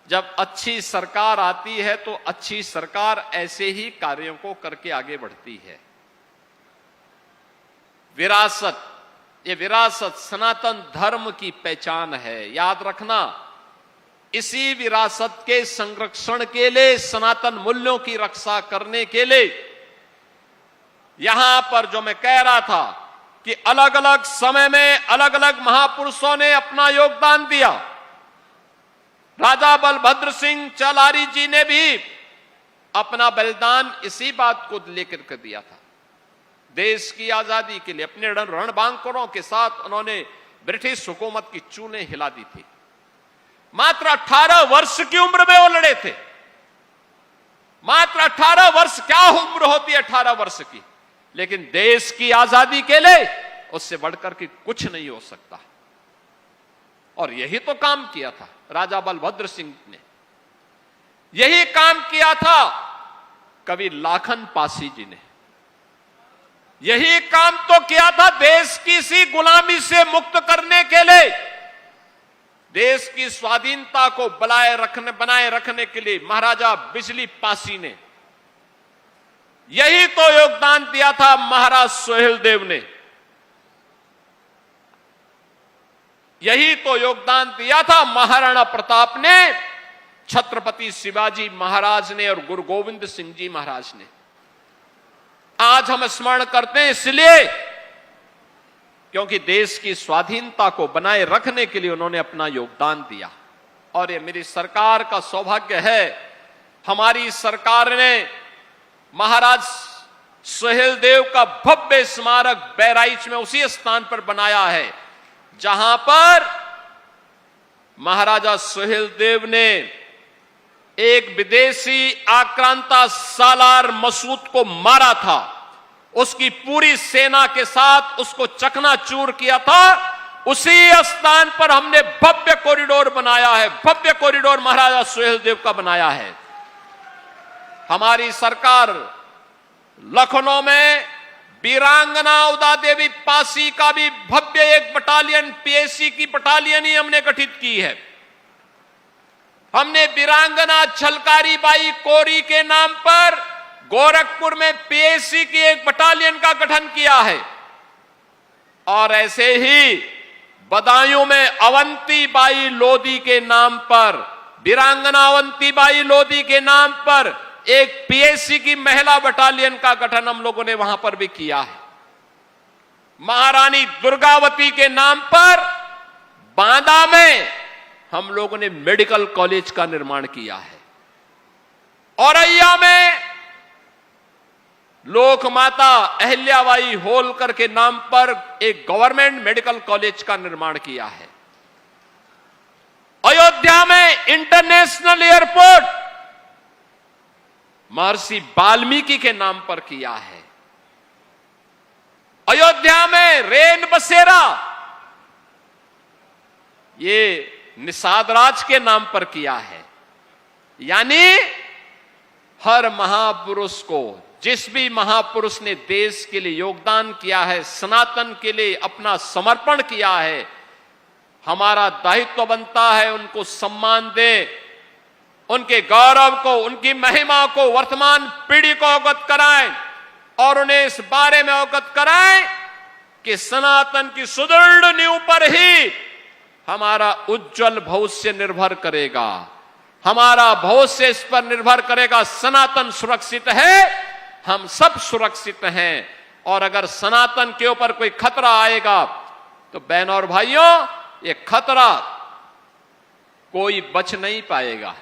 जब अच्छी सरकार आती है तो अच्छी सरकार ऐसे ही कार्यों को करके आगे बढ़ती है। विरासत, ये विरासत सनातन धर्म की पहचान है। याद रखना, इसी विरासत के संरक्षण के लिए, सनातन मूल्यों की रक्षा करने के लिए, यहां पर जो मैं कह रहा था कि अलग अलग समय में अलग अलग महापुरुषों ने अपना योगदान दिया। राजा बलभद्र सिंह चलारी जी ने भी अपना बलिदान इसी बात को लेकर के दिया था। देश की आजादी के लिए अपने रणबांकुरों के साथ उन्होंने ब्रिटिश हुकूमत की चूलें हिला दी थी। मात्र 18 वर्ष की उम्र में वो लड़े थे। मात्र 18 वर्ष, क्या उम्र होती है 18 वर्ष की, लेकिन देश की आजादी के लिए उससे बढ़कर के कुछ नहीं हो सकता। और यही तो काम किया था राजा बलभद्र सिंह ने, यही काम किया था कवि लाखन पासी जी ने, यही काम तो किया था देश की सी गुलामी से मुक्त करने के लिए, देश की स्वाधीनता को बनाए रखने के लिए महाराजा बिजली पासी ने। यही तो योगदान दिया था महाराज सोहेलदेव ने, यही तो योगदान दिया था महाराणा प्रताप ने, छत्रपति शिवाजी महाराज ने और गुरु गोविंद सिंह जी महाराज ने। आज हम स्मरण करते हैं इसलिए क्योंकि देश की स्वाधीनता को बनाए रखने के लिए उन्होंने अपना योगदान दिया। और ये मेरी सरकार का सौभाग्य है, हमारी सरकार ने महाराज सोहेलदेव का भव्य स्मारक बहराइच में उसी स्थान पर बनाया है जहां पर महाराजा सोहेलदेव ने एक विदेशी आक्रांता सालार मसूद को मारा था। उसकी पूरी सेना के साथ उसको चकनाचूर किया था। उसी स्थान पर हमने भव्य कॉरिडोर बनाया है, भव्य कॉरिडोर महाराजा सोहेलदेव का बनाया है। हमारी सरकार लखनऊ में वीरांगना उदा देवी पासी का भी भव्य एक बटालियन, पीएसी की बटालियन ही हमने गठित की है। हमने वीरांगना छलकारी बाई कोरी के नाम पर गोरखपुर में पीएसी की एक बटालियन का गठन किया है। और ऐसे ही बदायूं में अवंती बाई लोधी के नाम पर, वीरांगना अवंती बाई लोधी के नाम पर एक पीएसी की महिला बटालियन का गठन हम लोगों ने वहां पर भी किया है। महारानी दुर्गावती के नाम पर बांदा में हम लोगों ने मेडिकल कॉलेज का निर्माण किया है। औरैया में लोकमाता अहिल्याबाई होलकर के नाम पर एक गवर्नमेंट मेडिकल कॉलेज का निर्माण किया है। अयोध्या में इंटरनेशनल एयरपोर्ट महर्षि वाल्मीकि के नाम पर किया है। अयोध्या में रेन बसेरा ये निषाद राज के नाम पर किया है। यानी हर महापुरुष को, जिस भी महापुरुष ने देश के लिए योगदान किया है, सनातन के लिए अपना समर्पण किया है, हमारा दायित्व बनता है उनको सम्मान दें, उनके गौरव को, उनकी महिमा को वर्तमान पीढ़ी को अवगत कराएं और उन्हें इस बारे में अवगत कराएं कि सनातन की सुदृढ़ नींव पर ही हमारा उज्जवल भविष्य निर्भर करेगा। हमारा भविष्य इस पर निर्भर करेगा। सनातन सुरक्षित है, हम सब सुरक्षित हैं। और अगर सनातन के ऊपर कोई खतरा आएगा तो बहनों और भाइयों, ये खतरा कोई बच नहीं पाएगा।